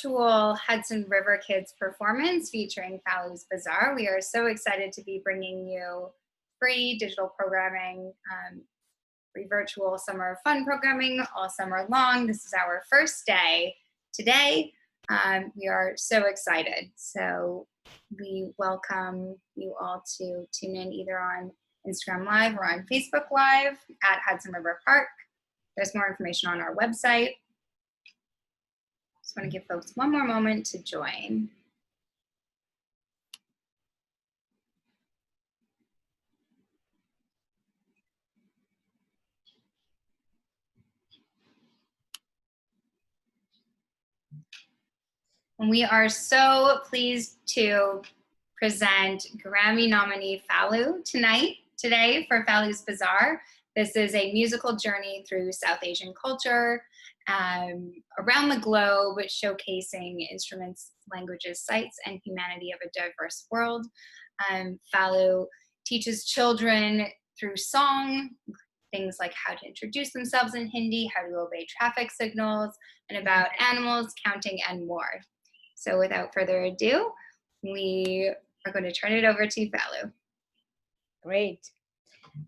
virtual Hudson RiverKids performance featuring Falu's Bazaar. We are so excited to be bringing you free digital programming, free virtual summer fun programming all summer long. This is our first day today. We are so excited. So we welcome you all to tune in either on Instagram Live or on Facebook Live at Hudson River Park. There's more information on our website. Just want to give folks one more moment to join. And we are so pleased to present Grammy nominee Falu today for Falu's Bazaar. This is a musical journey through South Asian culture around the globe, showcasing instruments, languages, sites, and humanity of a diverse world. Falu teaches children through song, things like how to introduce themselves in Hindi, how to obey traffic signals, and about animals, counting, and more. So without further ado, we are going to turn it over to Falu. Great.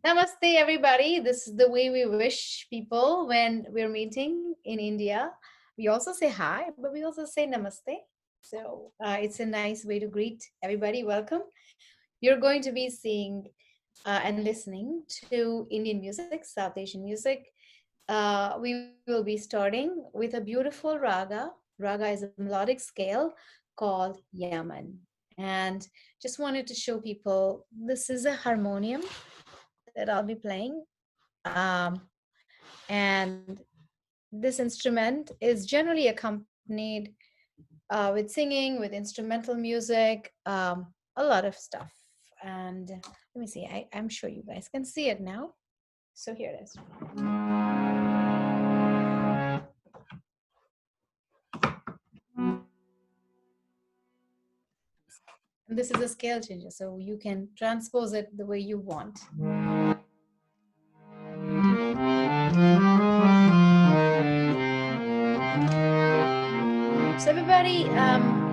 Namaste, everybody. This is the way we wish people when we're meeting in India. We also say hi, but we also say namaste. So it's a nice way to greet everybody. Welcome. You're going to be seeing and listening to Indian music, South Asian music. We will be starting with a beautiful raga. Raga is a melodic scale called Yaman. And just wanted to show people, this is a harmonium that I'll be playing. And this instrument is generally accompanied with singing, with instrumental music, a lot of stuff. And let me see, I'm sure you guys can see it now. So here it is. And this is a scale changer, so you can transpose it the way you want. So everybody,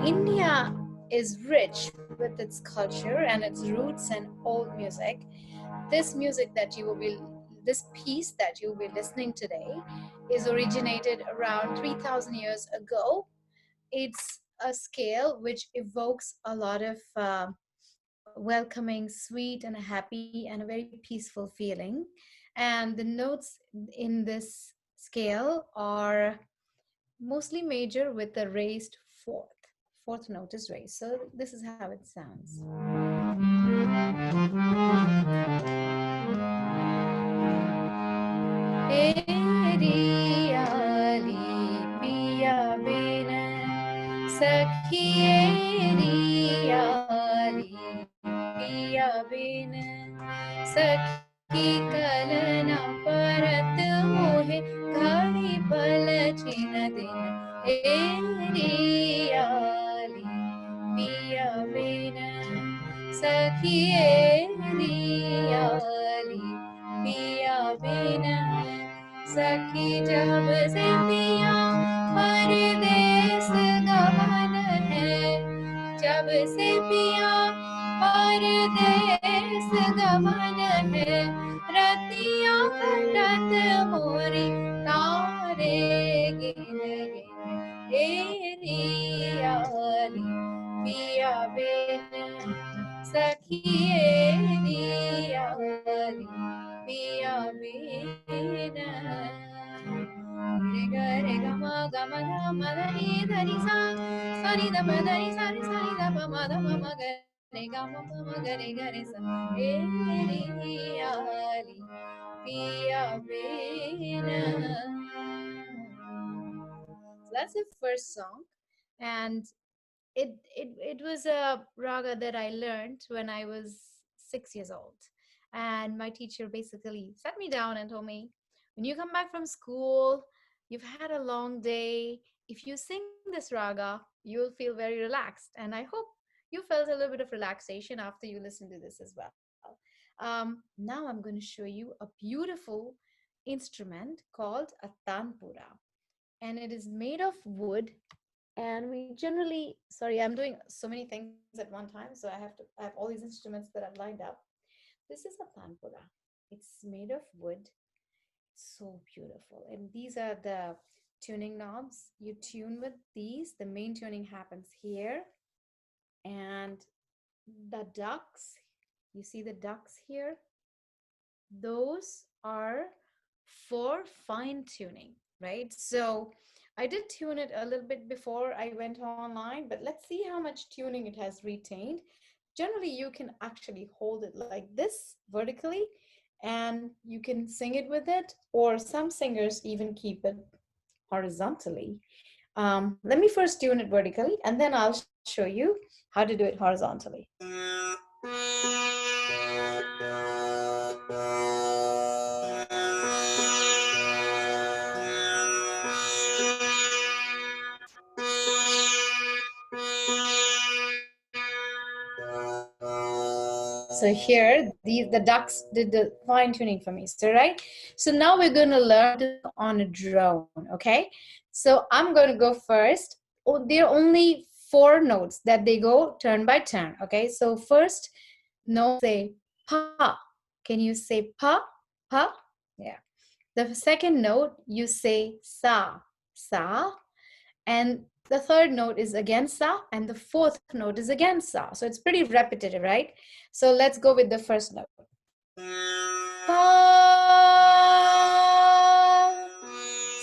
India is rich with its culture and its roots and old music. This music that you will be, this piece that you'll be listening today is originated around 3,000 years ago. It's a scale which evokes a lot of welcoming, sweet and happy and a very peaceful feeling. And the notes in this scale are mostly major with a raised fourth. Fourth note is raised. So this is how it sounds. सखी कलना परत मोहे घड़ी पलचिन दिन एरियाली पिया बिन सखी एरियाली पिया बिन सखी जब से पिया परदेस गवन है जब से पिया परदेस गवन है रतिया कटत मोरी तारे गिन गिन एरियाली पिया बिन सखी एरियाली पिया बिन रे ग म ग म ध म ध नि ध नि सा सा नि ध प ध नि सा रि सा नि ध प म ध म म ग रे ग म प म ग रे सा एरियाली पिया बिन. So that's the first song, and it was a raga that I learned when I was 6 years old. And my teacher basically sat me down and told me, when you come back from school, you've had a long day. If you sing this raga, you'll feel very relaxed. And I hope you felt a little bit of relaxation after you listened to this as well. Now I'm going to show you a beautiful instrument called a Tanpura. And it is made of wood And we generally, sorry, I'm doing so many things at one time, so I have all these instruments that I've lined up. This is a tanpura. It's made of wood. So beautiful. And these are the tuning knobs. You tune with these. The main tuning happens here. And the ducks, you see the ducks here? Those are for fine tuning, right? So I did tune it a little bit before I went online, but let's see how much tuning it has retained. Generally, you can actually hold it like this vertically, and you can sing it with it, or some singers even keep it horizontally. Let me first tune it vertically, and then I'll show you how to do it horizontally. So here, the ducks did the fine tuning for me. So right, so now we're going to learn to sing on a drone. Okay, so I'm going to go first. Oh, there are only 4 notes that they go turn by turn. Okay, so first note, say pa. Can you say pa? Pa? Yeah. The second note, you say sa. Sa. And the third note is again sa, and the fourth note is again sa. So it's pretty repetitive, right? So let's go with the first note. Pa,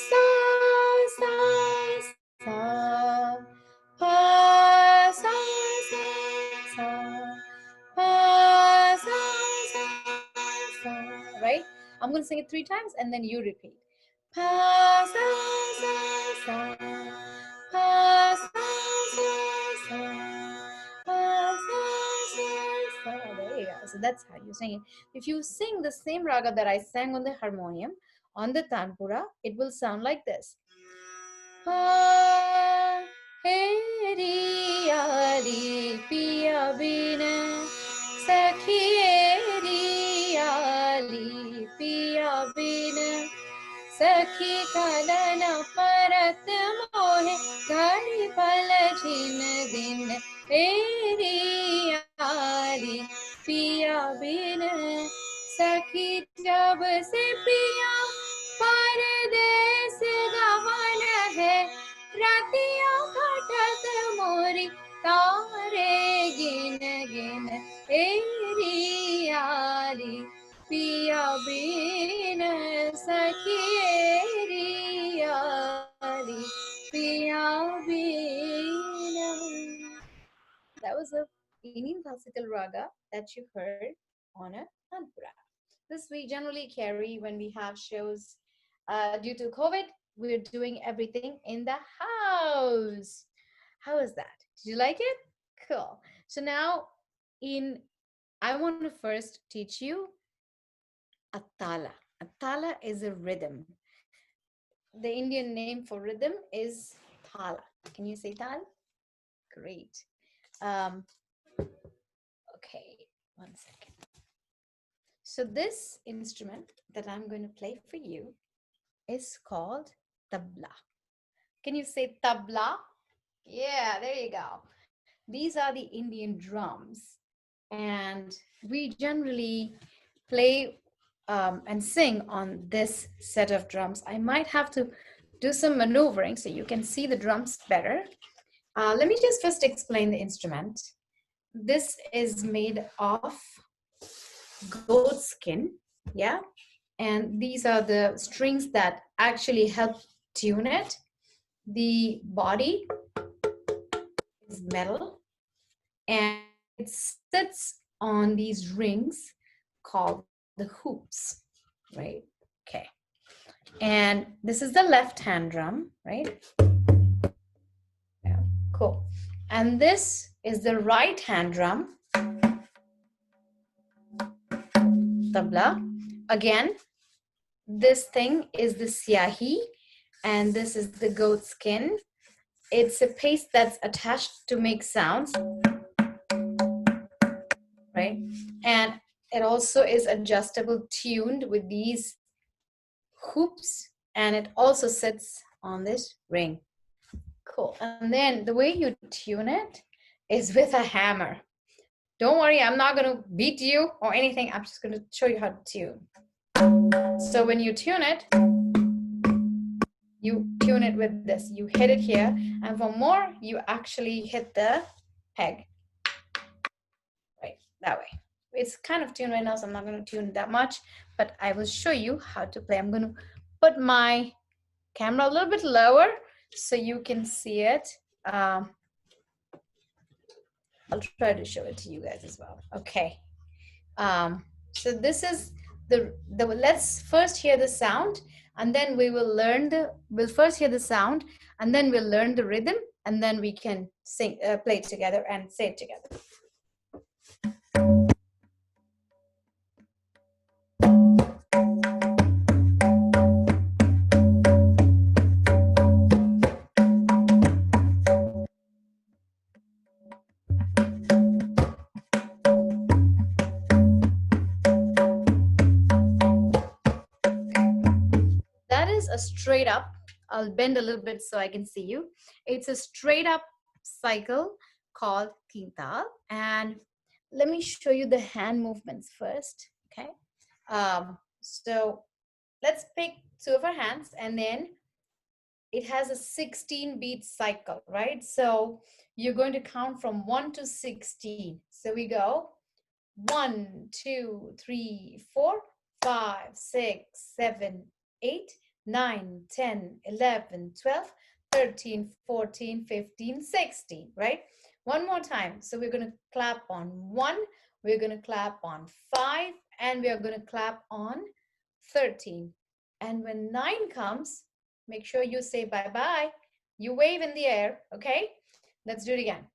sa, sa, sa, pa, sa, sa, sa, pa, sa, sa, sa. Right? I'm going to sing it 3 times and then you repeat. Pa, sa, sa, sa. Pa, sa, sa, sa. Pa, sa, sa, sa. There you go. So that's how you sing it. If you sing the same raga that I sang on the harmonium, on the tanpura, it will sound like this. Pa, he, ri, ali, piya bina, sakhi, ri, ali, piya bina. सखी kiln परत मोहे घड़ी पल छिन दिन तेरी यारी पिया बिन सखी जब से पिया परदेस गवन है रातियां कटत मोरी तारे गिन गिन तेरी यारी पिया बिन सखी यारी पिया बिन. That was a Indian classical raga that you heard on a tanpura. This we generally carry when we have shows. Due to COVID, we're doing everything in the house. How is that? Did you like it? Cool. So now I want to first teach you a tala. A tala is a rhythm. The Indian name for rhythm is thala. Can you say tal? Great. Okay, 1 second. So this instrument that I'm going to play for you is called tabla. Can you say tabla? Yeah, there you go. These are the Indian drums, and we generally play and sing on this set of drums. I might have to do some maneuvering so you can see the drums better. Let me just first explain the instrument. This is made of goat skin, yeah? And these are the strings that actually help tune it. The body is metal, and it sits on these rings called the hoops, right? Okay. And this is the left hand drum, right? Yeah, cool. And this is the right hand drum, tabla. Again, this thing is the siahi, and this is the goat skin. It's a paste that's attached to make sounds, right? And it also is adjustable, tuned with these hoops, and it also sits on this ring. Cool. And then the way you tune it is with a hammer. Don't worry, I'm not going to beat you or anything. I'm just going to show you how to tune. So when you tune it with this. You hit it here, and for more, you actually hit the peg. Right, that way. It's kind of tuned right now, so I'm not going to tune that much, but I will show you how to play. I'm going to put my camera a little bit lower so you can see it. I'll try to show it to you guys as well. Okay. So this is let's first hear the sound, and then we'll first hear the sound, and then we'll learn the rhythm, and then we can sing, play together and say it together. That is a straight up. I'll bend a little bit so I can see you. It's a straight up cycle called Karthal. And let me show you the hand movements first. Okay. So let's pick two of our hands, and then it has a 16 beat cycle, right? So you're going to count from 1 to 16. So we go 1, 2, 3, 4, 5, 6, 7, 8, 9, 10, 11, 12, 13, 14, 15, 16, right? One more time. So we're going to clap on 1, we're going to clap on 5, and we are going to clap on 13. And when 9 comes, make sure you say bye-bye. You wave in the air, okay? Let's do it again.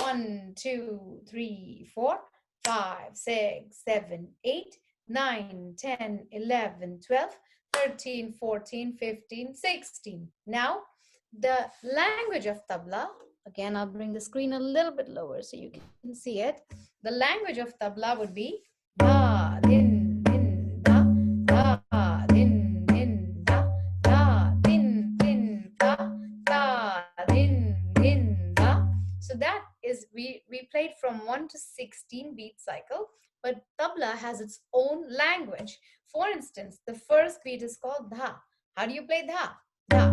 1, 2, 3, 4, 5, 6, 7, 8, 9, 10, 11, 12, 13, 14, 15, 16. Now, the language of tabla, again, I'll bring the screen a little bit lower so you can see it. The language of tabla would be da, din, din, da, da, din, din, da, da, din, din, da, da, din, din, da. So that is, we played from 1 to 16 beat cycle, but tabla has its own language. For instance, the first beat is called dha. How do you play dha? Dha.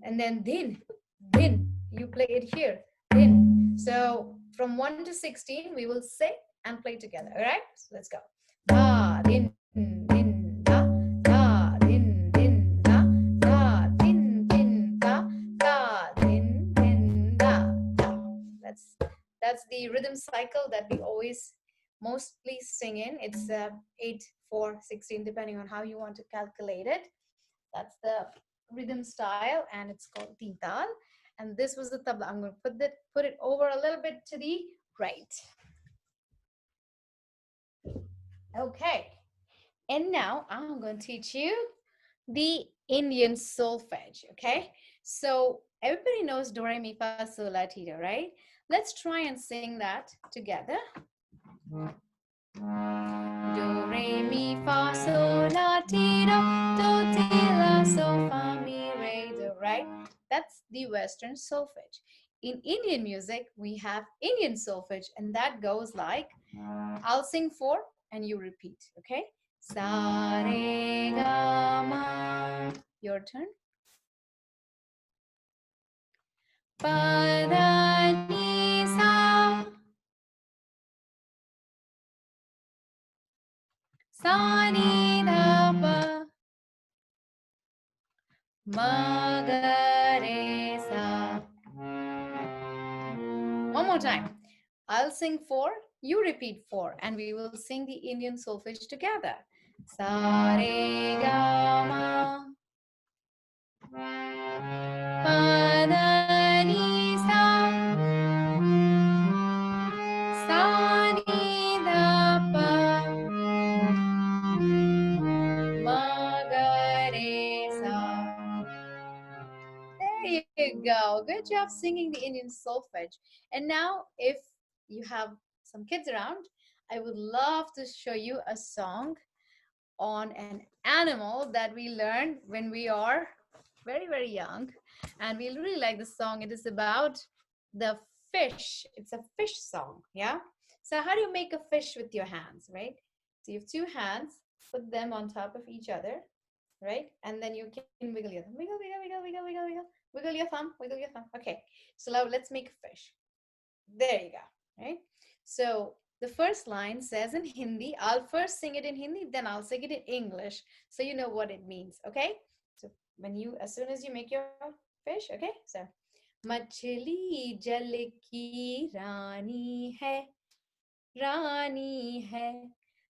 And then din, you play it here, din. So from 1 to 16, we will sing and play together, all right? So let's go. Da, din, din, da, da, din, din, da, da, din, din, da, da, din, din, da, da. That's the rhythm cycle that we always mostly sing in. It's 8, 4, 16, depending on how you want to calculate it. That's the rhythm style, and it's called Karthal. And this was the tabla. I'm going to put it over a little bit to the right. Okay. And now I'm going to teach you the Indian solfege, okay? So everybody knows do, re, mi, fa, sol, la, ti, do, right? Let's try and sing that together. Do, re, mi, fa, sol, la, ti, do, ti, la, sol, fa, mi, re, do, right? That's the Western solfege. In Indian music, we have Indian solfege, and that goes like, I'll sing 4 and you repeat, okay? Sa, re, ga, ma. Your turn. Pa, da, ni, sa. Sa, ni, da, pa. Ma, ga, re, sa. One more time. I'll sing 4, you repeat 4, and we will sing the Indian solfege together. Sa, re, ga, ma. Pa, da, ni, sa. Sa, ni, da, pa. Ma, ga, re, sa. There you go. Good job singing the Indian solfege. And now, if you have some kids around, I would love to show you a song on an animal that we learned when we are very, very young. and we really like the song. It is about the fish. It's a fish song, yeah? So how do you make a fish with your hands, right? So you have two hands, put them on top of each other, right? And then you can wiggle your thumb. Wiggle, wiggle, wiggle, wiggle, wiggle, wiggle. Wiggle your thumb, wiggle your thumb. Okay, so now let's make a fish. There you go, right? So the first line says in Hindi. I'll first sing it in Hindi, then I'll sing it in English, so you know what it means, okay? So as soon as you make your fish, okay? So, मछली जल की रानी है.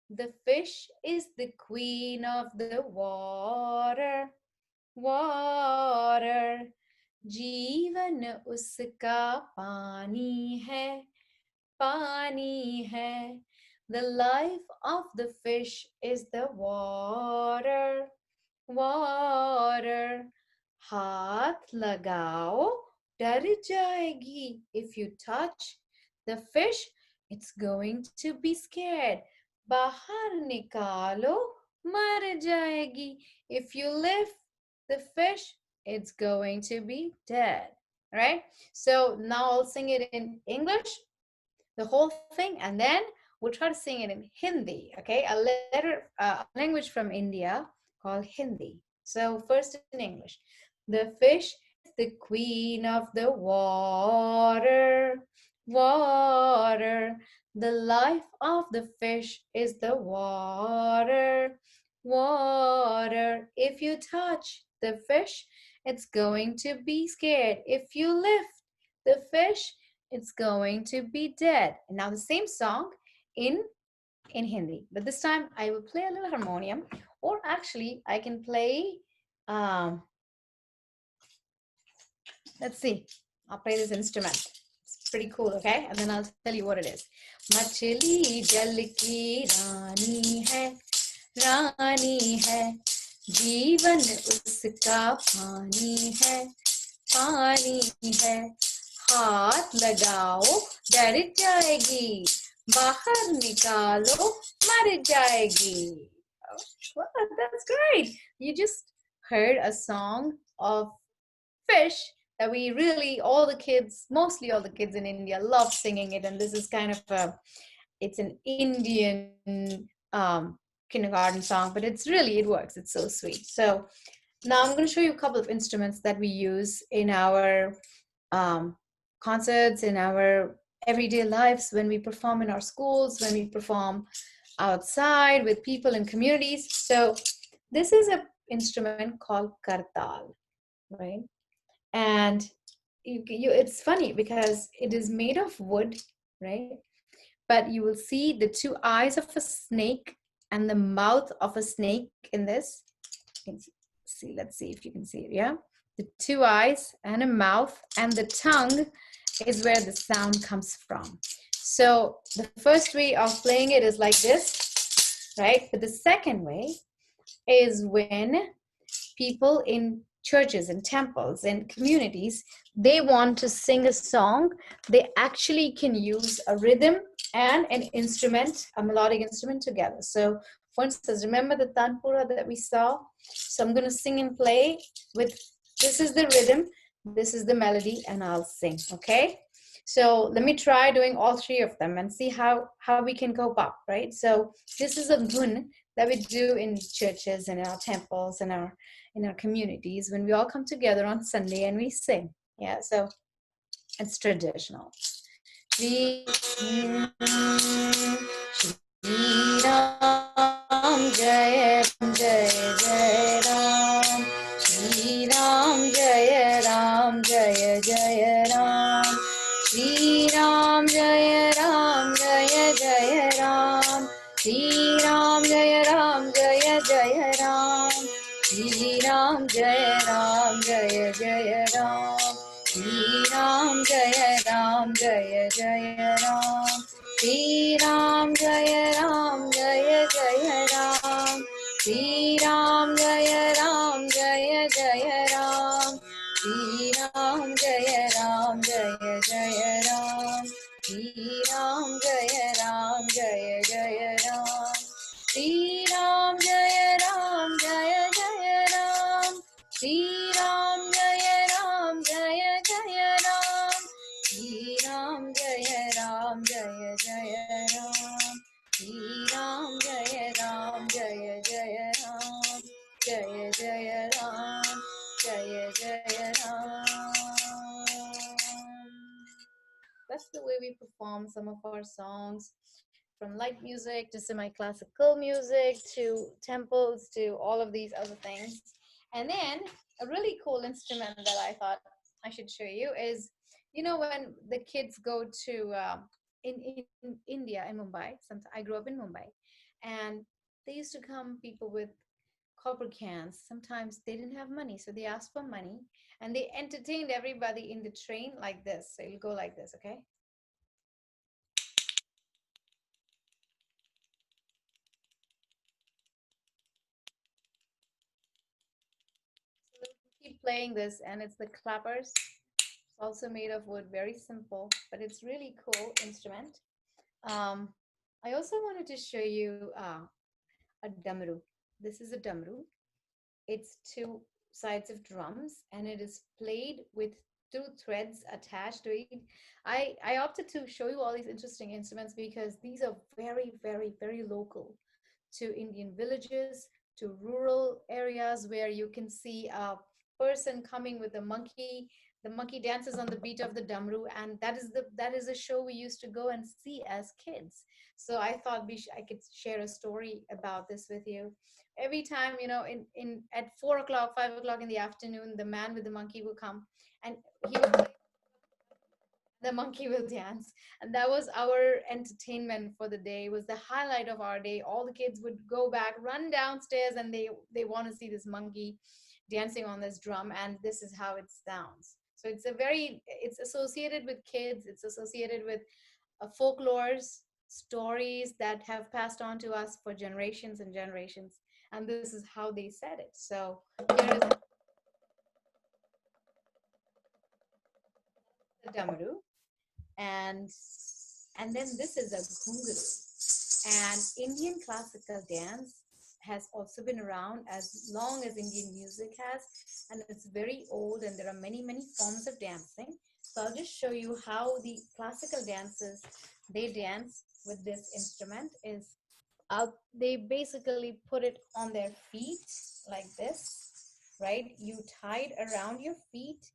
The fish is the queen of the water. जीवन उसका पानी है. The life of the fish is the water. हाथ लगाओ, डर जाएगी. If you touch the fish, it's going to be scared. बाहर निकालो, मर जाएगी. If you lift the fish, it's going to be dead. Right? So now I'll sing it in English, the whole thing, and then we'll try to sing it in Hindi. Okay, a language from India called Hindi. So first in English. The fish is the queen of the water. The life of the fish is the water. If you touch the fish, it's going to be scared. If you lift the fish, it's going to be dead. And now the same song in Hindi, but this time I will play a little harmonium, or actually I can play, let's see, I'll play this instrument. It's pretty cool, okay? And then I'll tell you what it is. मछली जल की रानी है, जीवन उसका पानी है. हाथ लगाओ, डर जाएगी. बाहर निकालो, मर जाएगी. Well, that's great. You just heard a song of fish that we really, mostly all the kids in India love singing it. And this is kind of it's an Indian kindergarten song, but it works. It's so sweet. So now I'm going to show you a couple of instruments that we use in our concerts, in our everyday lives, when we perform in our schools, when we perform outside with people in communities. So this is an instrument called Karthal, right? And it's funny because it is made of wood, right? But you will see the two eyes of a snake and the mouth of a snake in this. You can see, let's see if you can see it, yeah? The two eyes and a mouth, and the tongue is where the sound comes from. So the first way of playing it is like this, right? But the second way is when people in churches and temples and communities, they want to sing a song, they actually can use a rhythm and an instrument, a melodic instrument together. So for instance, remember the Tanpura that we saw? So I'm going to sing and play with, this is the rhythm, this is the melody, and I'll sing, okay? So let me try doing all three of them and see how we can cope up, right? So this is a dhun that we do in churches and in our temples and in our communities when we all come together on Sunday and we sing. Yeah, so it's traditional. Shri Ram Jaya Jaya Jaya Ram. Shri Ram Jaya Ram Jaya Jaya Ram. Shri Ram Jaya Ram Jaya Jaya Ram. Shri Ram Jaya Ram Jaya Jaya Ram. Shri Ram Jaya Ram Jaya Jaya Ram. Shri Ram Jaya Ram Jaya Jaya Ram. Shri Ram Jaya Ram Jaya Jaya Ram. Shri Ram Jaya Ram Jaya Jaya Ram. Shri Ram Jaya Ram Jaya Jaya Ram. Shri Ram Jaya Ram Jaya Jaya Ram. Shri Ram Jaya Ram Jaya Jaya Ram. Shri Ram Jaya Ram Ram, Jaya Jaya Ram. Shri Ram, Jaya Ram, Jaya Jaya Ram. Jaya Jaya Ram, Jaya Jaya Ram. That's the way we perform some of our songs, from light music to semi-classical music to temples to all of these other things. And then a really cool instrument that I thought I should show you is, you know, when the kids go to in India, in Mumbai. I grew up in Mumbai, and they used to come people with copper cans. Sometimes they didn't have money, so they asked for money, and they entertained everybody in the train like this. So it'll go like this, okay? So keep playing this, and it's the clappers. It's also made of wood, very simple, but it's really cool instrument. Um, I also wanted to show you a damru. This is a damru. It's two sides of drums, and it is played with two threads attached to it. I opted to show you all these interesting instruments because these are very, very, very local to Indian villages, to rural areas where you can see a person coming with a monkey. The monkey dances on the beat of the damru, and that is a show we used to go and see as kids. So I thought I could share a story about this with you. Every time, you know, in at 4 o'clock, 5 o'clock in the afternoon, the man with the monkey will come, and he will play, the monkey will dance. And that was our entertainment for the day. It was the highlight of our day. All the kids would go back, run downstairs, and they want to see this monkey dancing on this drum, and this is how it sounds. So it's associated with kids, it's associated with folklores, stories that have passed on to us for generations and generations, and this is how they said it. So here is the damru, and then this is a ghungru. And Indian classical dance has also been around as long as Indian music has, and it's very old, and there are many, many forms of dancing. So I'll just show you how the classical dancers, they dance with this instrument. They basically put it on their feet like this, right? You tie it around your feet,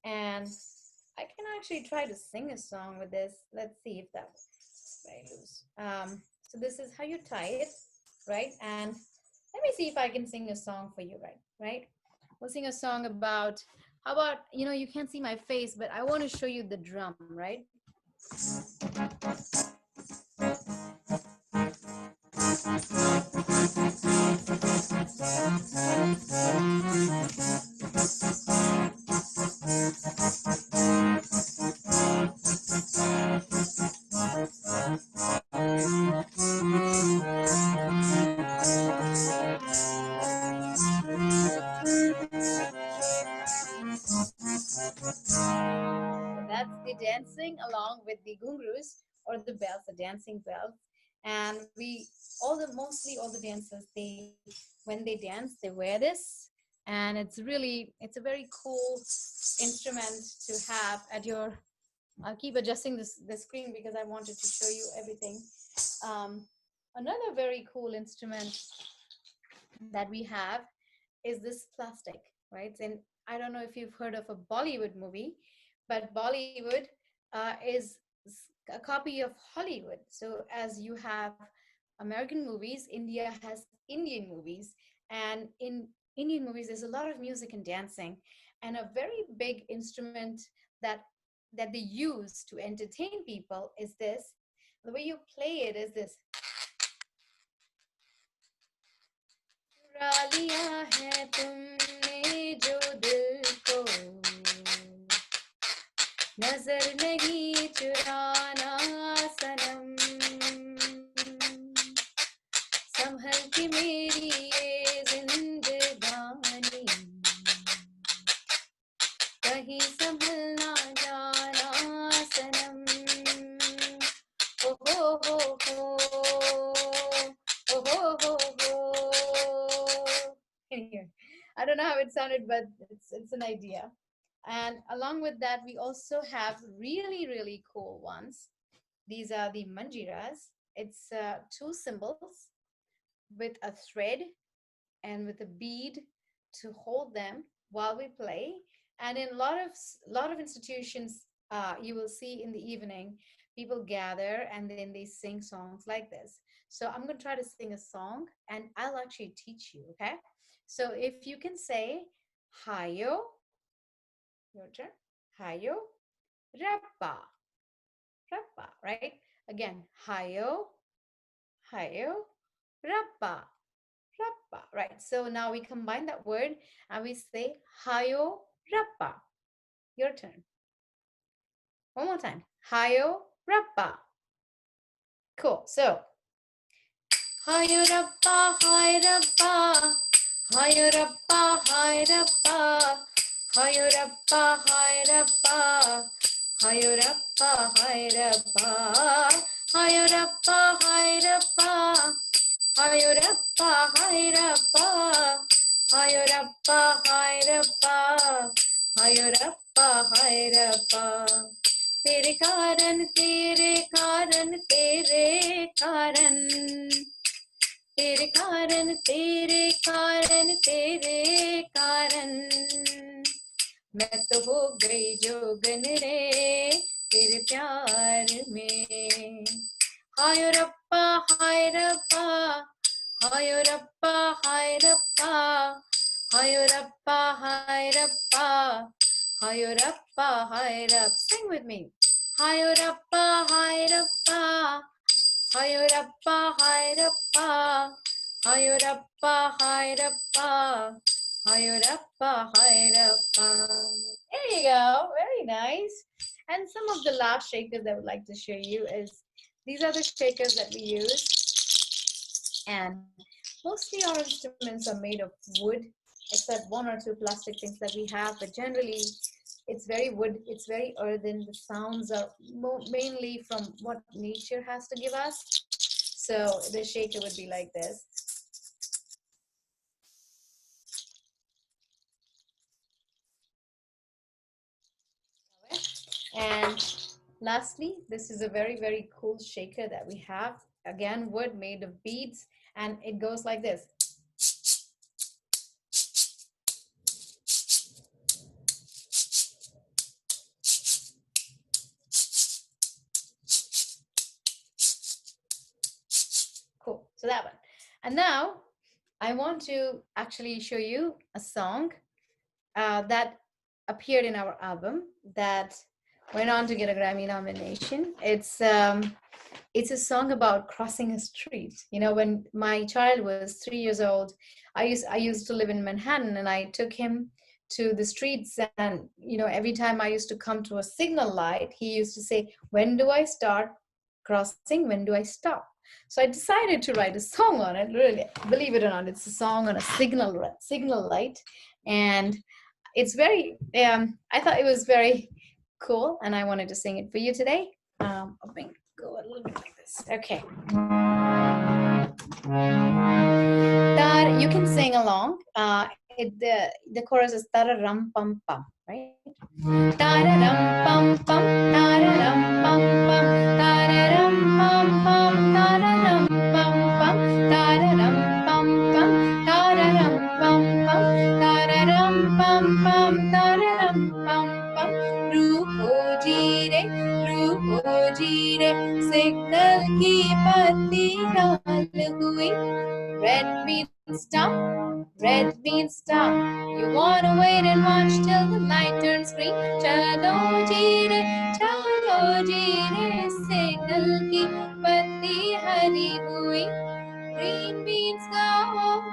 and I can actually try to sing a song with this. Let's see if that's very loose. So this is how you tie it, right? And let me see if I can sing a song for you, right? We'll sing a song about, how about, you know, you can't see my face, but I want to show you the drum, right? That's the dancing along with the gungrus, or the bells, the dancing bells. And mostly all the dancers, when they dance, they wear this, and it's a very cool instrument to have at your. I'll keep adjusting the screen because I wanted to show you everything. Another very cool instrument that we have is this plastic, right? And I don't know if you've heard of a Bollywood movie, but Bollywood is a copy of Hollywood. So as you have American movies, India has Indian movies, and in Indian movies, there's a lot of music and dancing, and a very big instrument that they use to entertain people is this. The way you play it is this. चुरा लिया है तुमने जो दिल को, नजर नहीं चुराना सनम, संभल के मेरी ये जिंदगानी, कहीं संभल ना जाना सनम, ओ हो हो here. I don't know how it sounded, but it's an idea. And along with that, we also have really, really cool ones. These are the Manjiras. It's two cymbals with a thread and with a bead to hold them while we play. And in a lot of institutions, you will see in the evening people gather and then they sing songs like this. So I'm going to try to sing a song and I'll actually teach you. Okay, so if you can say hayo, your turn, hayo rappa, rappa, right? Again, hayo, hayo rappa, rappa, right? So now we combine that word and we say hayo rappa. Your turn. One more time. Hayo rappa. Cool. So hayo rappa, hayo rappa, hayo rappa, hayo rappa, hayo rappa, hayo rappa, hayo rappa, hayo rappa, hayo rappa, hayo rappa. Hayurappa, Hayurappa, Hayurappa, Hayurappa, Hayurappa, Hayurappa. तेरे कारण तेरे कारण तेरे कारण तेरे कारण तेरे कारण तेरे कारण मैं तो हो गई जोगन रे तेरे प्यार में Hayrappa Hayrappa Hayrappa Hayrappa Hayrappa Hayrappa Hayrappa Hayrappa sing with me Hayrappa Hayrappa Hayrappa Hayrappa Hayrappa Hayrappa Hayrappa Hayrappa. There you go, very nice. And some of the last shakers I would like to show you is these are the shakers that we use, and mostly our instruments are made of wood, except one or two plastic things that we have, but generally it's very wood, it's very earthen. The sounds are mainly from what nature has to give us. So the shaker would be like this. And lastly, this is a very, very cool shaker that we have. Again, wood made of beads, and it goes like this. Cool, so that one. And now I want to actually show you a song that appeared in our album that went on to get a Grammy nomination. It's a song about crossing a street. You know, when my child was 3 years old, I used to live in Manhattan, and I took him to the streets, and you know, every time I used to come to a signal light, he used to say, "When do I start crossing? When do I stop?" So I decided to write a song on it. Really, believe it or not, it's a song on a signal light, and it's very. I thought it was very cool, and I wanted to sing it for you today. I'll go a little bit like this. Okay. You can sing along. The chorus is tararam pam pam, right? Tararam pam pam, tararam pam pam, tararam pam pam, tararam pam pam, tararam pam pam, tararam pam pam, tararam pam pam, tararam pam pam. रूहो जीरे signal की बत्ती लाल हुई. Red means stop, red means stop. You wanna wait and watch till the light turns green. Chalo jeere, signal ki batti hari hui. Green means go,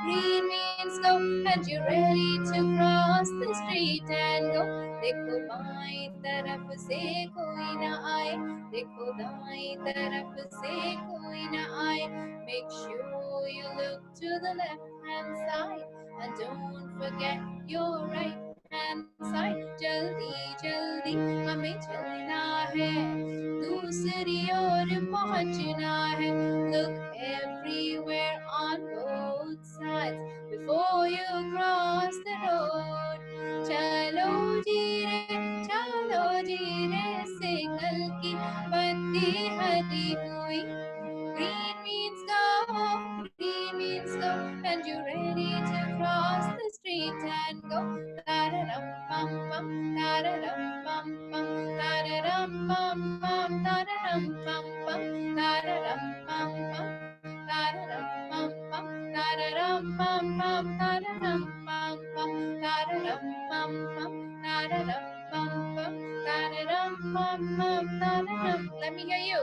green means go, and you're ready to cross the street and go. देखो बाईं तरफ से कोई ना आए, देखो दाईं तरफ से कोई ना आए. Make sure you look to the left hand side and don't forget your right hand side. जल्दी जल्दी हमें चलना है, दूसरी ओर पहुंचना है. Look everywhere on both sides before you cross the road. चलो जीरे पत्ती हरी हुई. Green means go, green means go, and you're ready to cross the street and go. Da-da-dum bum bum, da-da-dum bum bum, da-da-dum bum bum, da-da-dum bum bum, da-da-dum bum bum, da-da-dum bum bum, da-da-dum bum bum, da-da-dum bum bum, da-da-dum bum bum, da-da-dum bum bum, da-da-dum bum bum, da-da-dum. Let me hear you.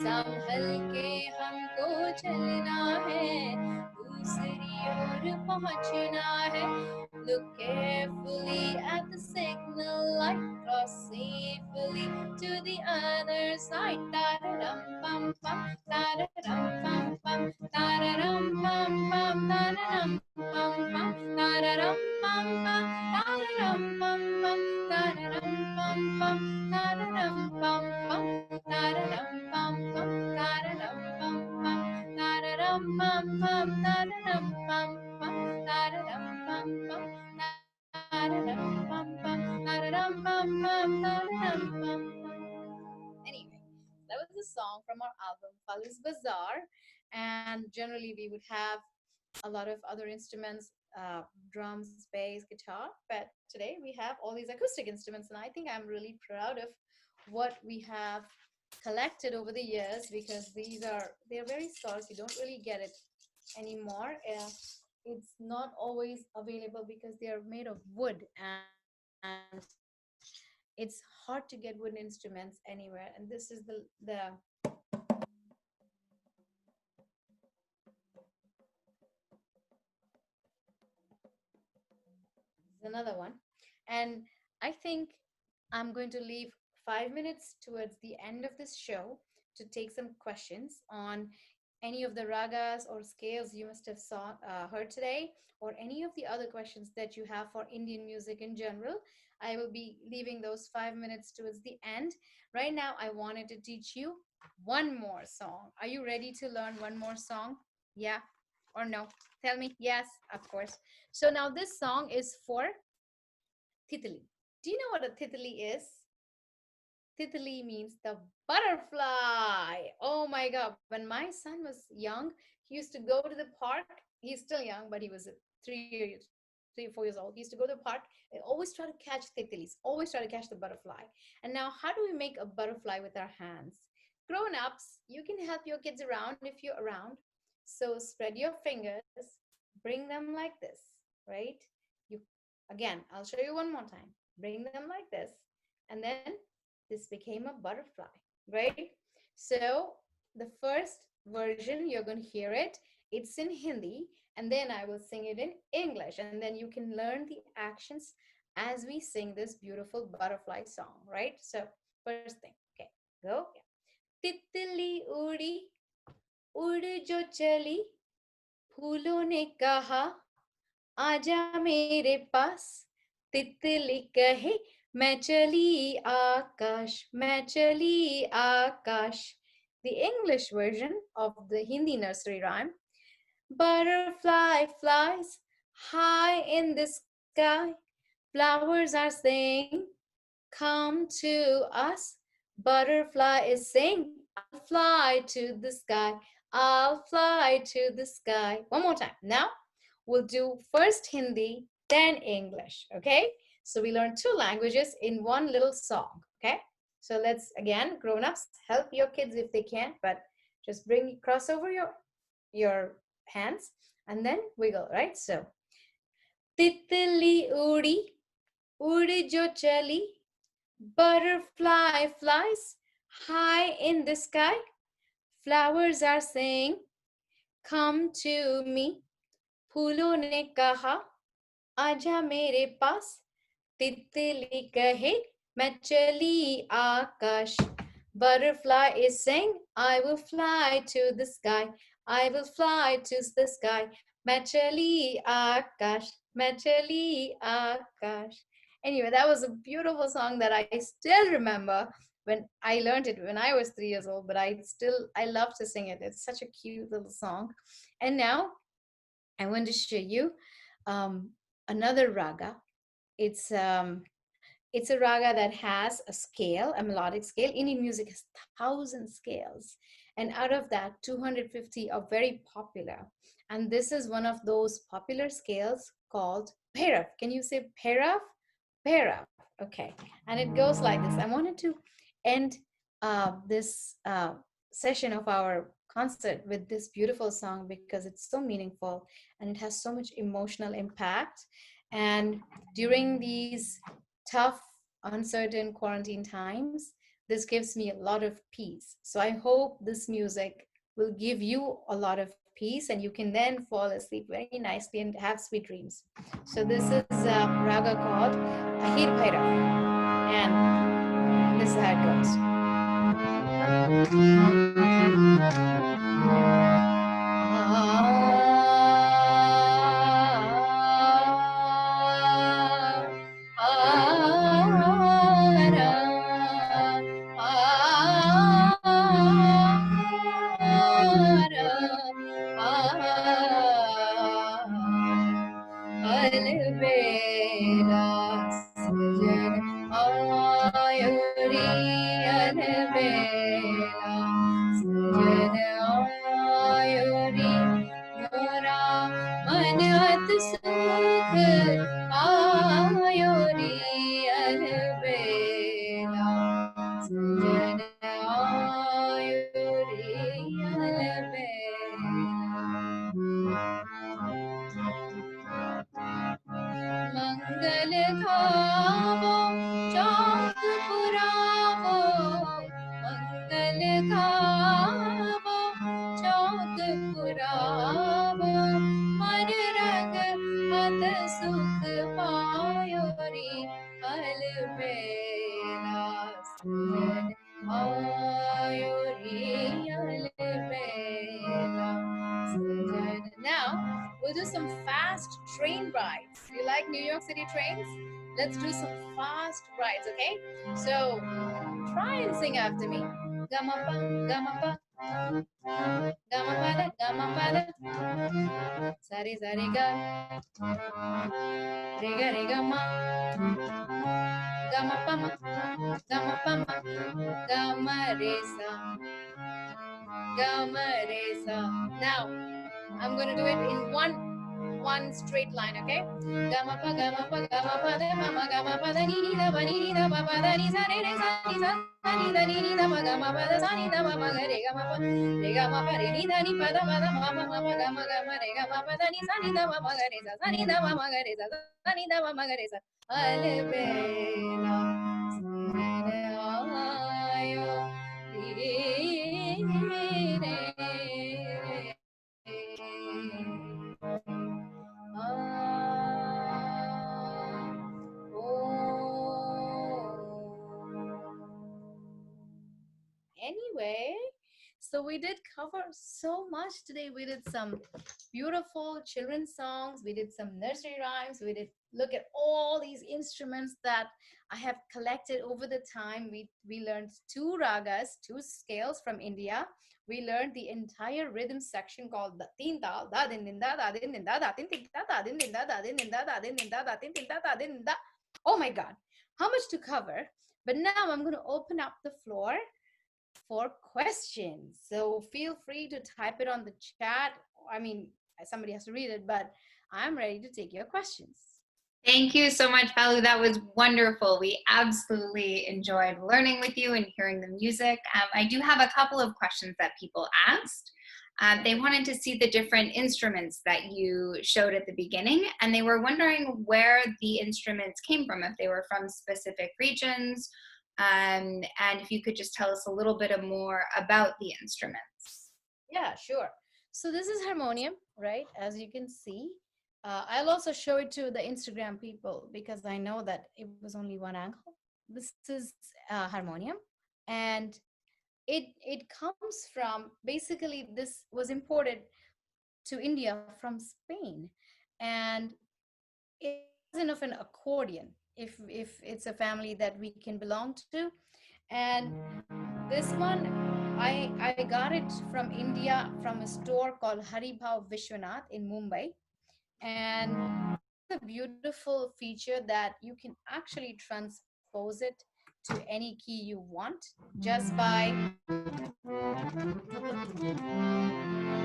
संभल के हमको चलना है, दूसरी ओर पहुंचना है. Look carefully at the signal light, cross safely to the other side. Da-da-dum bum bum, da-da-dum bum bum, da-da-dum bum bum, da-da-dum bum bum, da-da-dum bum bum, da-da-dum bum bum, da-da-dum bum bum, da-da-dum bum bum, da-da-dum bum bum, da-da-dum bum bum, da-da-dum bum bum, da-da-dum bum bum, da-da-dum bum bum, da-da-dum bum bum, da-da-dum bum bum, da-da-dum bum bum. Anyway, that was a song from our album Falu's Bazaar, and generally we would have a lot of other instruments, drums, bass, guitar, but today we have all these acoustic instruments, and I think I'm really proud of what we have collected over the years, because they're very scarce. You don't really get it anymore. It's not always available because they are made of wood, and it's hard to get wooden instruments anywhere. And this is another one. And I think I'm going to leave 5 minutes towards the end of this show to take some questions on any of the ragas or scales you must have heard today, or any of the other questions that you have for Indian music in general. I will be leaving those 5 minutes towards the end. Right now, I wanted to teach you one more song. Are you ready to learn one more song? Yeah or no? Tell me. Yes, of course. So now this song is for Titli. Do you know what a Titli is? Titli means the butterfly. Oh my God. When my son was young, he used to go to the park. He's still young, but he was 3 or 4 years old. He used to go to the park and always try to catch titlis, always try to catch the butterfly. And now, how do we make a butterfly with our hands? Grown ups, you can help your kids around if you're around. So spread your fingers, bring them like this, right? You Again, I'll show you one more time. Bring them like this, and then this became a butterfly, right? So the first version, you're going to hear it. It's in Hindi, and then I will sing it in English, and then you can learn the actions as we sing this beautiful butterfly song, right? So first thing, okay, go. तितली उड़ी उड़ जो चली फूलों ने कहा आजा मेरे पास तितली कहे मैं चली आकाश मैं चली आकाश. The English version of the Hindi nursery rhyme. Butterfly flies high in the sky, flowers are saying come to us. Butterfly is saying I'll fly to the sky, I'll fly to the sky. One more time. Now we'll do first Hindi, then English, okay? So we learn two languages in one little song, okay? So let's, again, grown-ups, help your kids if they can, but just cross over your hands and then wiggle, right? So, Titli udi, udi jo chali, butterfly flies high in the sky. Flowers are saying, come to me. फूलों ने कहा आजा मेरे पास तितली कहे मैं चली आकाश. Butterfly is saying I will fly to the sky, I will fly to the sky. मैं चली आकाश, मैं चली आकाश. Anyway, that was a beautiful song that I still remember when I learned it when I was 3 years old, but I love to sing it. It's such a cute little song. And now I want to show you another raga. It's um, it's a raga that has a scale, a melodic scale. Indian music has 1,000 scales, and out of that, 250 are very popular. And this is one of those popular scales called Bhairav. Can you say Bhairav? Bhairav. Okay. And it goes like this. I wanted to end this session of our concert with this beautiful song because it's so meaningful and it has so much emotional impact. And during these tough, uncertain quarantine times, this gives me a lot of peace. So I hope this music will give you a lot of peace and you can then fall asleep very nicely and have sweet dreams. So this is a raga called Ahir Bhairav, and this is how it goes. Now, we'll do some fast train rides. You like New York City trains? Let's do some fast rides, okay? So, try and sing after me. Gamapa, gamapa, gamapada, gamapada. Sari, sari, ga. Riga, riga, ma. Gamapama, gamapama, gamaresa, gamaresa. Now, I'm going to do it in one straight line, okay? Gama pa gama pa gama pa de mama gama pa da ni ni da ba ni ni da ba ba da ni sa re sa ni sa ni da ni ni da ba gama pa da sa ni da ba ma ga re gama pa re ni da ni pa da ma ma gama gama re gama pa da ni sa ni da ba ma ga re sa ni da ba ma ga re sa ni da ba ma ga re sa ale bela sare ayo Anyway, so we did cover so much today. We did some beautiful children's songs. We did some nursery rhymes. We did look at all these instruments that I have collected over the time. We learned two ragas, two scales from India. We learned the entire rhythm section called the teen dal, da din din da din din da tin tin da din din da din din da din din da tin tin da din da. Oh my God, how much to cover! But now I'm going to open up the floor for questions. So feel free to type it on the chat. I mean, somebody has to read it, but I'm ready to take your questions. Thank you so much, Falu. That was wonderful. We absolutely enjoyed learning with you and hearing the music. I do have a couple of questions that people asked. They wanted to see the different instruments that you showed at the beginning, and they were wondering where the instruments came from, if they were from specific regions, and if you could just tell us a little bit more about the instruments. Yeah, sure. So this is harmonium, right? As you can see. I'll also show it to the Instagram people because I know that it was only one angle. This is harmonium, and it comes from, basically this was imported to India from Spain, and it's cousin of an accordion if it's a family that we can belong to. And this one, I got it from India from a store called Haribhav Vishwanath in Mumbai. And beautiful feature that you can actually transpose it to any key you want just by,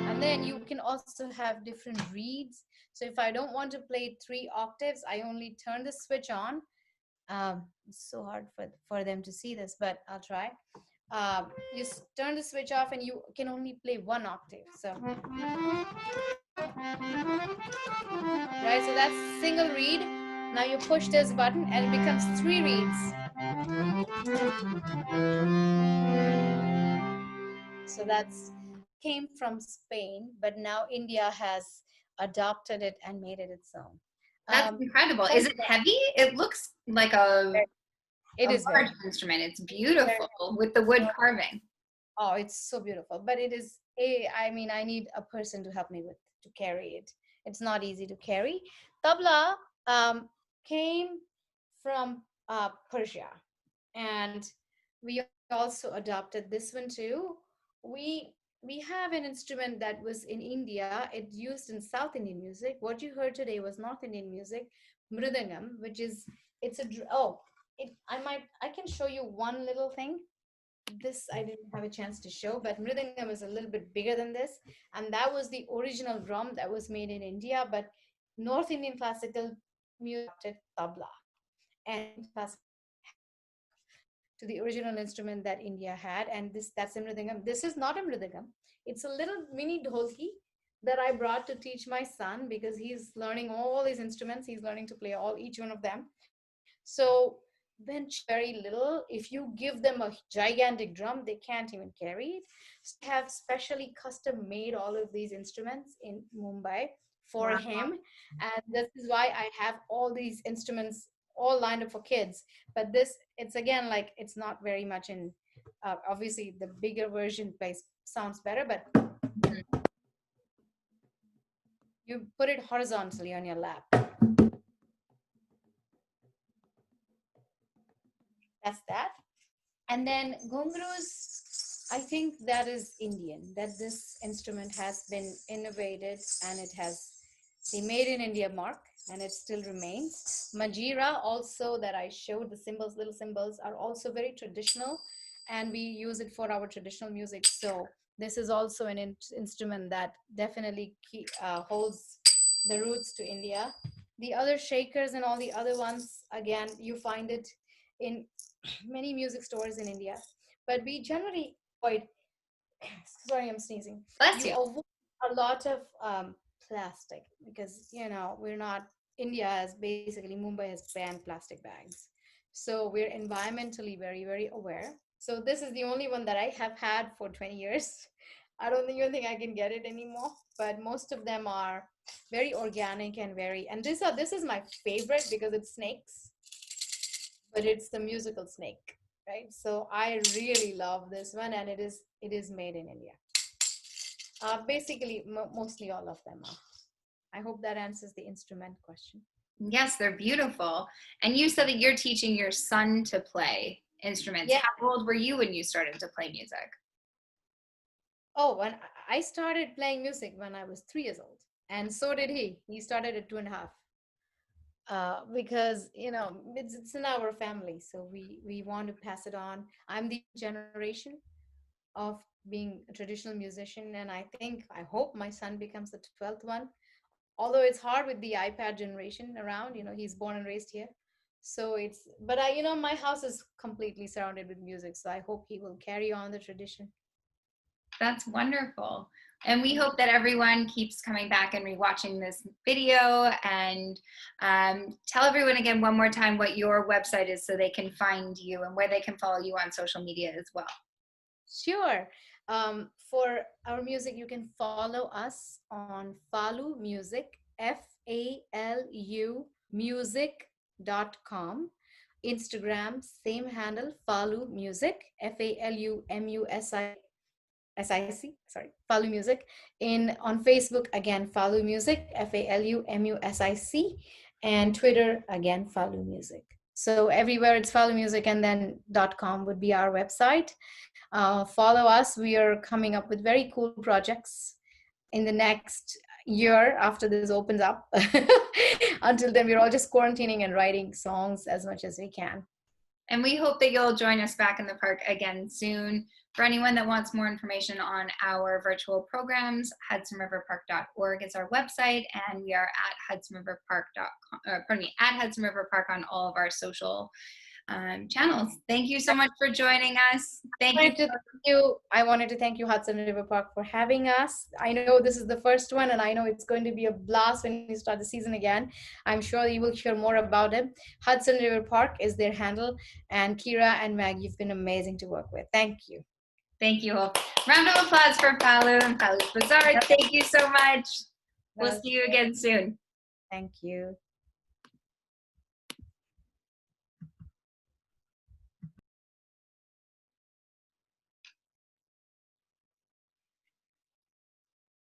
and then you can also have different reeds. So if I don't want to play 3 octaves, I only turn the switch on. It's so hard for them to see this, but I'll try. You turn the switch off and you can only play 1 octave. So, right, so that's single reed. Now you push this button and it becomes 3 reeds. So that's came from Spain, but now India has adopted it and made it its own. That's incredible. Is it heavy? It looks like a is large instrument. It's beautiful with the wood carving. Oh, it's so beautiful. But it is I mean, I need a person to help me to carry it. It's not easy to carry. Tabla came from Persia, and we also adopted this one too. We have an instrument that was in India. It's used in South Indian music. What you heard today was North Indian music, mridangam, which is I can show you one little thing. This I didn't have a chance to show, but mridangam is a little bit bigger than this, and that was the original drum that was made in India. But North Indian classical music adopted tabla, and classical to the original instrument that India had, and that's a mridangam. This is not a mridangam. It's a little mini dholki that I brought to teach my son because he's learning all these instruments. He's learning to play each one of them. So when very little, if you give them a gigantic drum, they can't even carry it. So I have specially custom made all of these instruments in Mumbai for him, and this is why I have all these instruments all lined up for kids. But it's again like it's not very much in. Obviously, the bigger version sounds better, but you put it horizontally on your lap. That's that. And then ghungroos, I think that is Indian, that this instrument has been innovated and they made in India mark, and it still remains. Manjira also that I showed, the symbols, little symbols are also very traditional, and we use it for our traditional music. So this is also an instrument that definitely holds the roots to India. The other shakers and all the other ones, again, you find it in many music stores in India, but we generally avoid, sorry, I'm sneezing. Bless you. Avoid a lot of plastic because, India has basically, Mumbai has banned plastic bags. So we're environmentally very, very aware. So this is the only one that I have had for 20 years. I don't even think I can get it anymore, but most of them are very organic and this is my favorite because it's snakes, but it's the musical snake, right? So I really love this one, and it is made in India. Basically, mostly all of them are. I hope that answers the instrument question. Yes, they're beautiful. And you said that you're teaching your son to play instruments. Yeah. How old were you when you started to play music? Oh, when I started playing music when I was 3 years old, and so did he. He started at 2.5. Because it's in our family, so we want to pass it on. I'm the generation of being a traditional musician, and I hope my son becomes the 12th one, although it's hard with the iPad generation around. He's born and raised here, so my house is completely surrounded with music, so I hope he will carry on the tradition. That's wonderful. And we hope that everyone keeps coming back and rewatching this video, and tell everyone again one more time what your website is so they can find you and where they can follow you on social media as well. Sure. For our music, you can follow us on Falu Music, FALU music.com. Instagram, same handle, Falu Music, Falu Music. On Facebook, again, Falu Music, FALUMUSIC, and Twitter, again, Falu Music. So everywhere it's Falu Music, and then .com would be our website. Follow us. We are coming up with very cool projects in the next year after this opens up. Until then, we're all just quarantining and writing songs as much as we can. And we hope that you'll join us back in the park again soon. For anyone that wants more information on our virtual programs, hudsonriverpark.org is our website, and we are at Hudson River Park on all of our social channels. Thank you so much for joining us. Thank you. I wanted to thank you, Hudson River Park, for having us. I know this is the first one, and I know it's going to be a blast when you start the season again. I'm sure you will hear more about it. Hudson River Park is their handle, and Kira and Mag, you've been amazing to work with. Thank you. Thank you. Round of applause for Falu and Falu's Bazaar. Thank you so much. We'll see you again soon. Thank you.